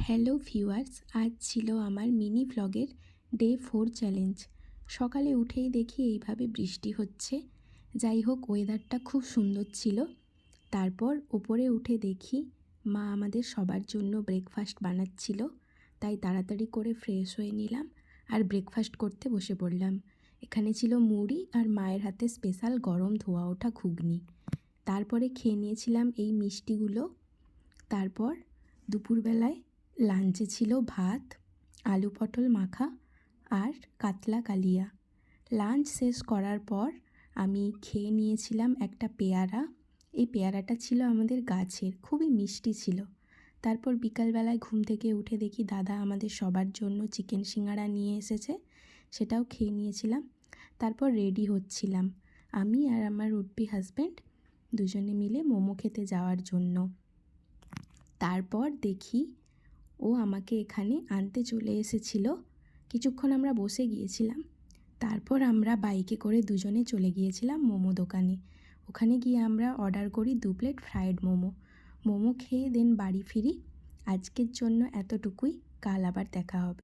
Hello viewers, আজ ছিল আমার মিনি ভ্লগের ডে 4 চ্যালেঞ্জ। সকালে উঠেই দেখি এইভাবে বৃষ্টি হচ্ছে। যাই হোক, ওয়েদারটা খুব সুন্দর ছিল। তারপর উপরে উঠে দেখি মা আমাদের সবার জন্য ব্রেকফাস্ট বানাচ্ছিল। তাই তাড়াতাড়ি করে ফ্রেশ হয়ে নিলাম আর ব্রেকফাস্ট করতে বসে পড়লাম। এখানে ছিল মুড়ি আর মায়ের হাতে স্পেশাল গরম ধোয়া ওঠা ঘুগনি। তারপরে খেয়ে নিয়েছিলাম এই মিষ্টিগুলো। তারপর দুপুরবেলায় লাঞ্চে ছিল ভাত, আলু পটল মাখা আর কাতলা কালিয়া। লাঞ্চ শেষ করার পর আমি খেয়ে নিয়েছিলাম একটা পেয়ারা। এই পেয়ারাটা ছিল আমাদের গাছের, খুবই মিষ্টি ছিল। তারপর বিকালবেলায় ঘুম থেকে উঠে দেখি দাদা আমাদের সবার জন্য চিকেন সিঙ্গাড়া নিয়ে এসেছে, সেটাও খেয়ে নিয়েছিলাম। তারপর রেডি হচ্ছিলাম আমি আর আমার উডবি হাজব্যান্ড দুজনে মিলে মোমো খেতে যাওয়ার জন্য। তারপর দেখি ও আমাকে এখানে আনতে চলে এসেছিল। কিছুক্ষণ আমরা বসে গিয়েছিলাম। তারপর আমরা বাইকে করে দুজনে চলে গিয়েছিলাম মোমো দোকানে। ওখানে গিয়ে আমরা অর্ডার করি 2 প্লেট ফ্রায়েড মোমো। মোমো খেয়ে দেন বাড়ি ফিরি। আজকের জন্য এতটুকুই, কাল আবার দেখা হবে।